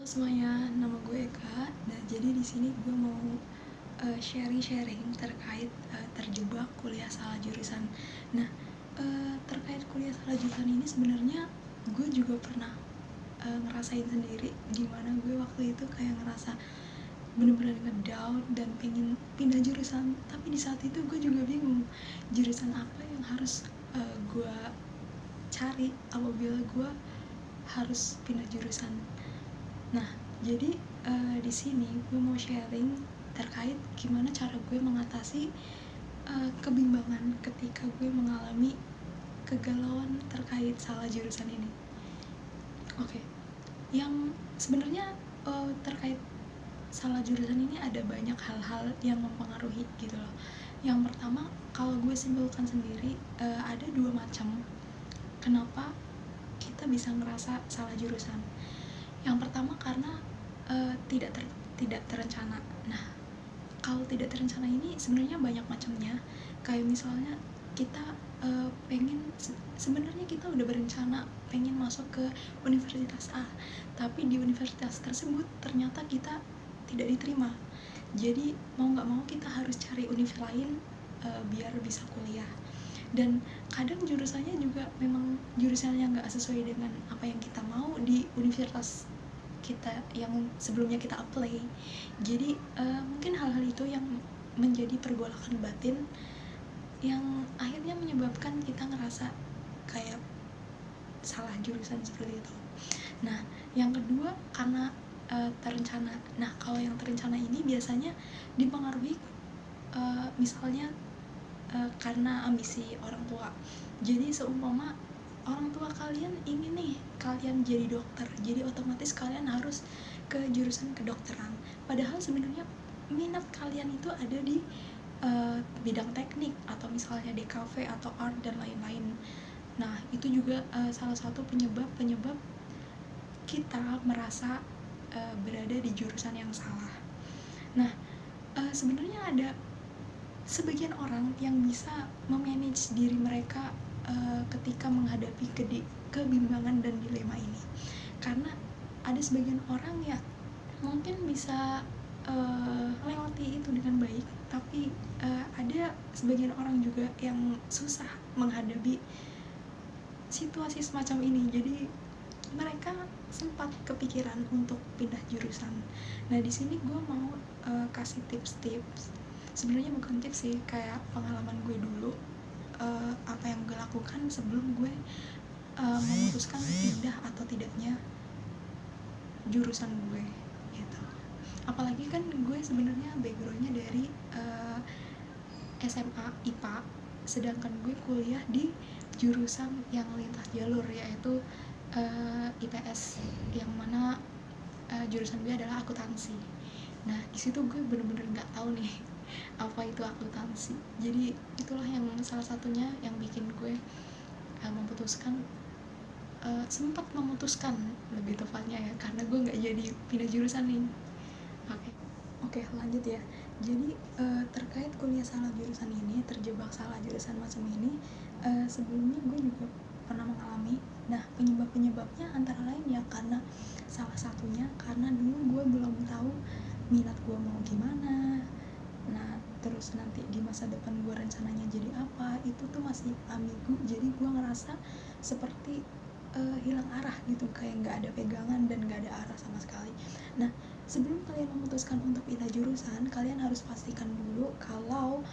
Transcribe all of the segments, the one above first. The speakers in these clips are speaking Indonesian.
semuanya, nama gue Eka. Nah, jadi di sini gue mau sharing terkait terjebak kuliah salah jurusan. Nah, terkait kuliah salah jurusan ini sebenarnya gue juga pernah ngerasain sendiri, dimana gue waktu itu kayak ngerasa bener-bener ngedown dan pengen pindah jurusan. Tapi di saat itu gue juga bingung jurusan apa yang harus gue cari apabila gue harus pindah jurusan. Nah, jadi di sini gue mau sharing terkait gimana cara gue mengatasi kebimbangan ketika gue mengalami kegalauan terkait salah jurusan ini. Oke, yang sebenarnya terkait salah jurusan ini ada banyak hal-hal yang mempengaruhi gitu loh. Yang pertama, kalau gue simpulkan sendiri, ada dua macam kenapa kita bisa ngerasa salah jurusan. Yang pertama karena tidak terencana. Nah, kalau tidak terencana ini sebenarnya banyak macamnya. Kayak misalnya kita sebenarnya kita udah berencana pengen masuk ke universitas A, tapi di universitas tersebut ternyata kita tidak diterima. Jadi mau nggak mau kita harus cari univ lain biar bisa kuliah. Dan kadang jurusannya juga memang jurusannya nggak sesuai dengan apa yang kita mau di universitas kita yang sebelumnya kita apply. Jadi mungkin hal-hal itu yang menjadi pergolakan batin yang akhirnya menyebabkan kita ngerasa kayak salah jurusan seperti itu. Nah, yang kedua karena terencana. Nah, kalau yang terencana ini biasanya dipengaruhi misalnya karena ambisi orang tua. Jadi seumpama orang tua kalian ingin nih kalian jadi dokter, jadi otomatis kalian harus ke jurusan kedokteran. Padahal sebenarnya minat kalian itu ada di bidang teknik atau misalnya DKV atau art dan lain-lain. Nah, itu juga salah satu penyebab kita merasa berada di jurusan yang salah. Nah, sebenarnya ada sebagian orang yang bisa memanage diri mereka ketika menghadapi kebimbangan dan dilema ini. Karena ada sebagian orang yang mungkin bisa melewati itu dengan baik, tapi ada sebagian orang juga yang susah menghadapi situasi semacam ini. Jadi mereka sempat kepikiran untuk pindah jurusan. Nah, di sini gue mau kasih tips-tips. Sebenarnya bukan tips sih, kayak pengalaman gue dulu, apa yang gue lakukan sebelum gue memutuskan pindah atau tidaknya jurusan gue gitu. Apalagi kan gue sebenarnya backgroundnya dari SMA IPA, sedangkan gue kuliah di jurusan yang lintas jalur, yaitu IPS, yang mana jurusan gue adalah akuntansi. Nah, di situ gue bener-bener nggak tahu nih apa itu akuntansi. Jadi itulah yang salah satunya yang bikin gue sempat memutuskan lebih tepatnya ya, karena gue nggak jadi pindah jurusan nih. Oke, lanjut ya. Jadi terkait kuliah salah jurusan ini, terjebak salah jurusan macam ini, sebelumnya gue juga pernah mengalami. Nah, penyebabnya antara lain ya karena salah satunya karena dulu gue belum tahu minat gue mau gimana. Nah, terus nanti di masa depan gue rencananya jadi apa, itu tuh masih ambigu. Jadi gue ngerasa seperti hilang arah gitu, kayak nggak ada pegangan dan nggak ada arah sama sekali. Nah, sebelum kalian memutuskan untuk pindah jurusan, kalian harus pastikan dulu kalau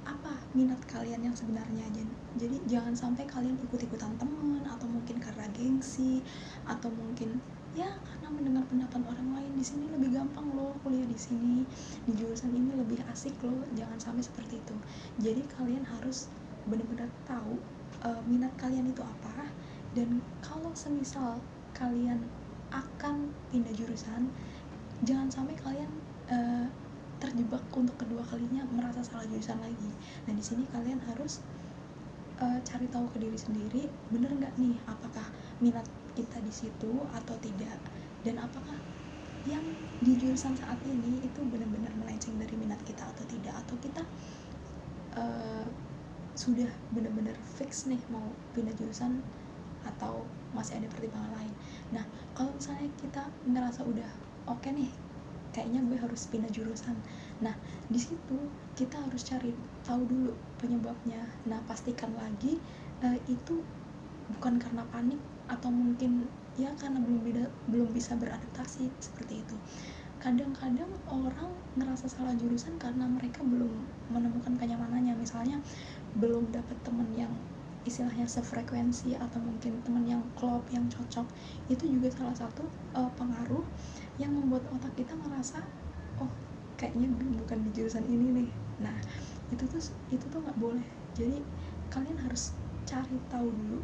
apa minat kalian yang sebenarnya aja. Jadi jangan sampai kalian ikut-ikutan teman, atau mungkin karena gengsi, atau mungkin ya karena mendengar pendapat orang lain, di sini lebih gampang loh kuliah di sini, di jurusan ini lebih asik loh. Jangan sampai seperti itu. Jadi kalian harus benar-benar tahu minat kalian itu apa. Dan kalau semisal kalian akan pindah jurusan, jangan sampai kalian terjebak untuk kedua kalinya merasa salah jurusan lagi. Nah, di sini kalian harus cari tahu ke diri sendiri, bener nggak nih apakah minat kita di situ atau tidak, dan apakah yang di jurusan saat ini itu benar-benar melenceng dari minat kita atau tidak, atau kita sudah benar-benar fix nih mau pindah jurusan atau masih ada pertimbangan lain. Nah, kalau misalnya kita ngerasa udah oke nih, kayaknya gue harus pindah jurusan. Nah, di situ kita harus cari tahu dulu penyebabnya. Nah, pastikan lagi itu bukan karena panik atau mungkin ya karena belum bisa beradaptasi seperti itu. Kadang-kadang orang ngerasa salah jurusan karena mereka belum menemukan kenyamanannya, misalnya belum dapat teman yang istilahnya sefrekuensi atau mungkin teman yang klop, yang cocok. Itu juga salah satu pengaruh yang membuat otak kita ngerasa oh kayaknya bukan di jurusan ini nih. Nah, itu tuh nggak boleh. Jadi kalian harus cari tahu dulu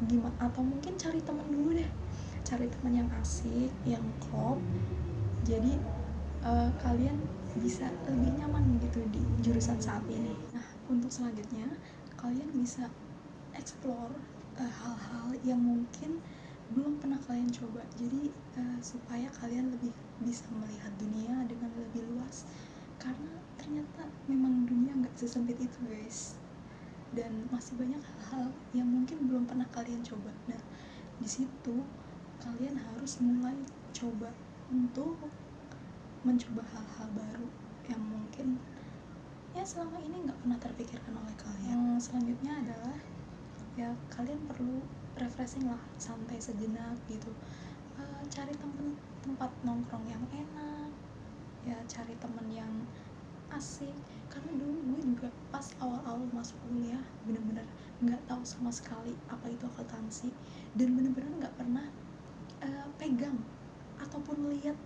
gimana, atau mungkin cari teman dulu deh, cari teman yang asik, yang klop, jadi kalian bisa lebih nyaman gitu di jurusan saat ini. Nah, untuk selanjutnya kalian bisa explore hal-hal yang mungkin belum pernah kalian coba, jadi supaya kalian lebih bisa melihat dunia dengan lebih luas, karena ternyata memang dunia nggak sesempit itu guys, dan masih banyak hal-hal yang mungkin belum pernah kalian coba. Nah, di situ kalian harus mulai coba untuk mencoba hal-hal baru yang mungkin ya selama ini nggak pernah terpikirkan oleh kalian. Selanjutnya adalah ya kalian perlu refreshing lah, santai sejenak gitu. Cari tempat nongkrong yang enak, ya cari temen yang asik, karena dulu gue juga pas awal-awal masuk kuliah bener-bener nggak tahu sama sekali apa itu akuntansi, dan bener-bener nggak pernah pegang ataupun lihat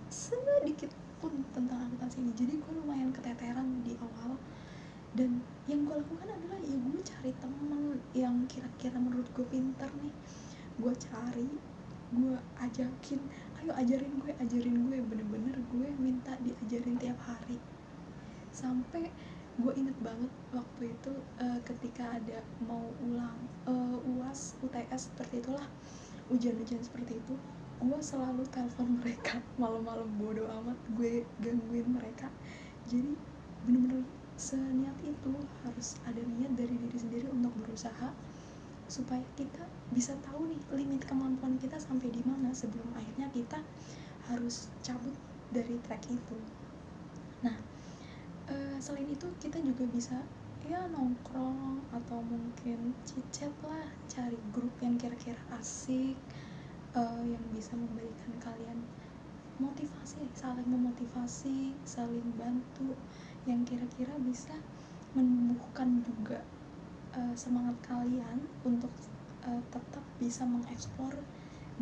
sedikit pun tentang akuntansi ini. Jadi gue lumayan keteteran di awal, dan yang gue lakukan adalah ya gue cari temen yang kira-kira menurut gue pintar nih, gue cari, gue ajakin, ayo ajarin gue, bener-bener gue minta diajarin tiap hari. Sampai gue inget banget waktu itu ketika ada mau ulang UAS, UTS seperti itulah, ujian-ujian seperti itu, gue selalu telepon mereka malam-malam, bodo amat gue gangguin mereka. Jadi bener-bener seniat itu, harus ada niat dari diri sendiri untuk berusaha supaya kita bisa tahu nih limit kemampuan kita sampai di mana sebelum akhirnya kita harus cabut dari track itu. Nah, selain itu kita juga bisa ya nongkrong atau mungkin chit-chat lah, cari grup yang kira-kira asik, yang bisa memberikan kalian motivasi, saling memotivasi, saling bantu, yang kira-kira bisa menumbuhkan juga semangat kalian untuk tetap bisa mengeksplor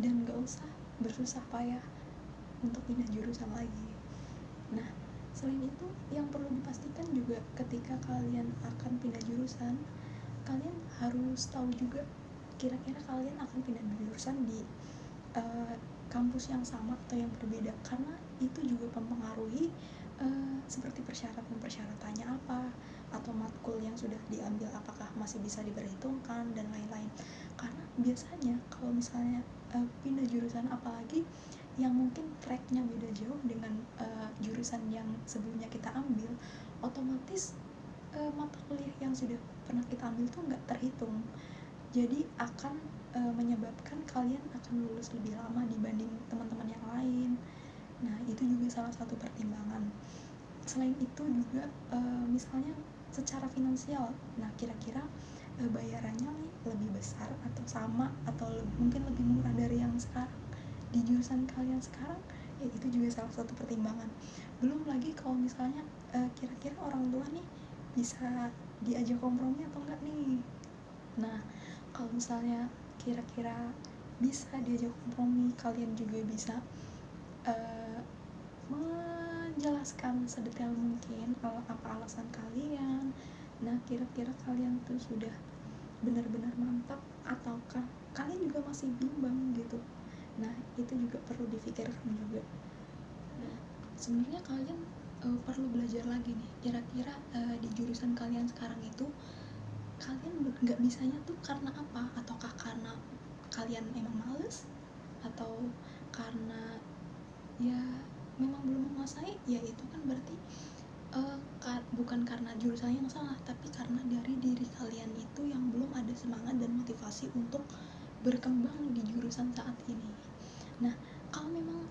dan gak usah bersusah payah untuk pindah jurusan lagi. Nah, selain itu yang perlu dipastikan juga ketika kalian akan pindah jurusan, kalian harus tahu juga kira-kira kalian akan pindah jurusan di kampus yang sama atau yang berbeda, karena itu juga mempengaruhi seperti persyaratannya apa, atau matkul yang sudah diambil apakah masih bisa diperhitungkan dan lain-lain. Karena biasanya kalau misalnya pindah jurusan, apalagi yang mungkin tracknya beda jauh dengan jurusan yang sebelumnya kita ambil, otomatis mata kuliah yang sudah pernah kita ambil tuh nggak terhitung, jadi akan menyebabkan kalian akan lulus lebih lama dibanding teman-teman yang lain. Nah, itu juga salah satu pertimbangan. Selain itu juga misalnya secara finansial, nah kira-kira bayarannya lebih besar atau sama, atau mungkin lebih murah dari yang sekarang di jurusan kalian sekarang, ya itu juga salah satu pertimbangan. Belum lagi kalau misalnya kira-kira orang tua nih bisa diajak kompromi atau enggak nih. Nah, kalau misalnya kira-kira bisa diajak kompromi, kalian juga bisa menjelaskan sedetail mungkin apa alasan kalian. Nah, kira-kira kalian tuh sudah benar-benar mantap ataukah kalian juga masih bimbang gitu. Nah, itu juga perlu difikirkan juga. Nah, sebenarnya kalian perlu belajar lagi nih, kira-kira di jurusan kalian sekarang itu kalian nggak bisanya tuh karena apa, ataukah karena kalian emang males, atau karena ya memang belum menguasai, ya itu kan berarti bukan karena jurusannya yang salah, tapi karena dari diri kalian itu yang belum ada semangat dan motivasi untuk berkembang di jurusan saat ini.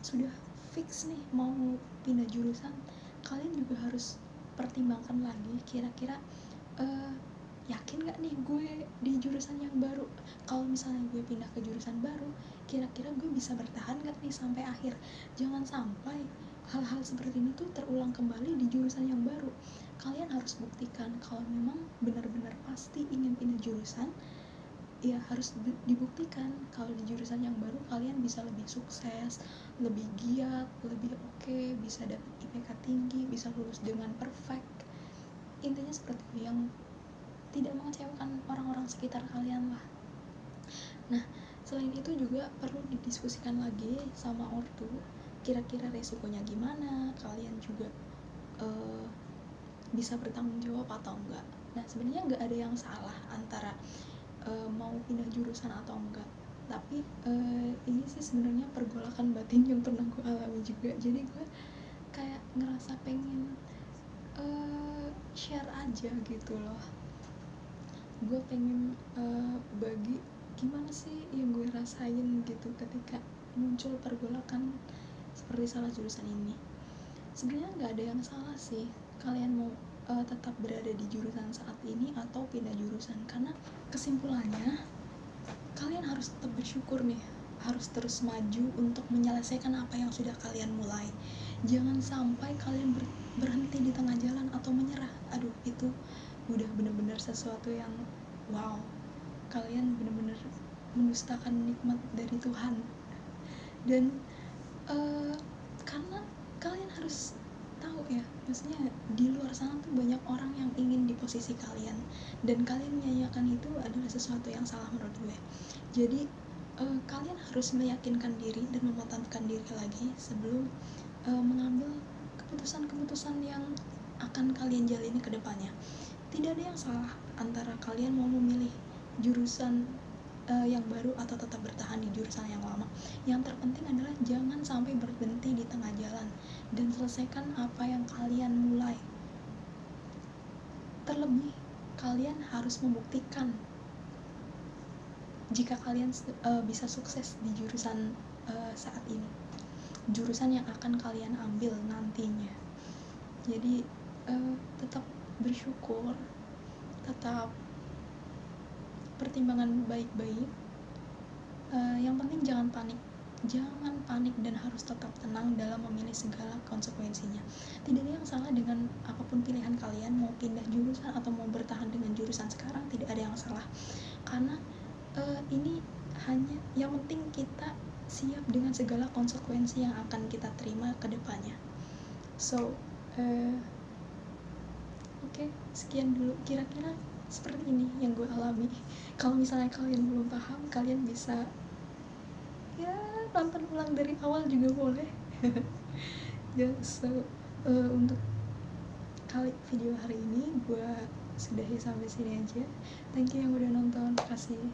sudah fix nih mau pindah jurusan, kalian juga harus pertimbangkan lagi kira-kira yakin gak nih gue di jurusan yang baru. Kalau misalnya gue pindah ke jurusan baru, kira-kira gue bisa bertahan gak nih sampai akhir. Jangan sampai hal-hal seperti ini tuh terulang kembali di jurusan yang baru. Kalian harus buktikan kalau memang benar-benar pasti ingin pindah jurusan, ya harus dibuktikan kalau di jurusan yang baru kalian bisa lebih sukses, lebih giat, lebih oke, bisa dapat IPK tinggi, bisa lulus dengan perfect. Intinya seperti itu, yang tidak mengecewakan orang-orang sekitar kalian lah. Nah, selain itu juga perlu didiskusikan lagi sama ortu, kira-kira resikonya gimana, kalian juga bisa bertanggung jawab atau enggak. Nah, sebenarnya nggak ada yang salah antara mau pindah jurusan atau enggak, tapi ini sih sebenarnya pergolakan batin yang pernah gue alami juga. Jadi gue kayak ngerasa pengen share aja gitu loh. Gue pengen bagi gimana sih yang gue rasain gitu ketika muncul pergolakan seperti salah jurusan ini. Sebenarnya nggak ada yang salah sih kalian mau tetap berada di jurusan saat ini atau pindah jurusan, karena kesimpulannya kalian harus tetap bersyukur nih, harus terus maju untuk menyelesaikan apa yang sudah kalian mulai. Jangan sampai kalian berhenti di tengah jalan atau menyerah. Aduh, itu udah bener-bener sesuatu yang wow, kalian bener-bener mendustakan nikmat dari Tuhan. Dan karena kalian harus tahu ya, maksudnya di luar sana tuh banyak orang yang ingin di posisi kalian, dan kalian menyanyiakan itu adalah sesuatu yang salah menurut gue. Jadi kalian harus meyakinkan diri dan memantapkan diri lagi sebelum mengambil keputusan-keputusan yang akan kalian jalani ke depannya. Tidak ada yang salah antara kalian mau memilih jurusan yang baru atau tetap bertahan di jurusan yang lama. Yang terpenting adalah jangan sampai berhenti di tengah jalan dan selesaikan apa yang kalian mulai. Terlebih, kalian harus membuktikan jika kalian bisa sukses di jurusan saat ini, jurusan yang akan kalian ambil nantinya. Jadi tetap bersyukur, tetap pertimbangan baik-baik. Yang penting jangan panik dan harus tetap tenang dalam memilih segala konsekuensinya. Tidak ada yang salah dengan apapun pilihan kalian, mau pindah jurusan atau mau bertahan dengan jurusan sekarang, tidak ada yang salah, karena ini hanya yang penting kita siap dengan segala konsekuensi yang akan kita terima ke depannya. So oke, sekian dulu kira-kira seperti ini yang gue alami. Kalau misalnya kalian belum paham, kalian bisa ya nonton ulang dari awal juga boleh. Ya, so untuk kali video hari ini gue sudahi sampai sini aja. Thank you yang udah nonton, kasih.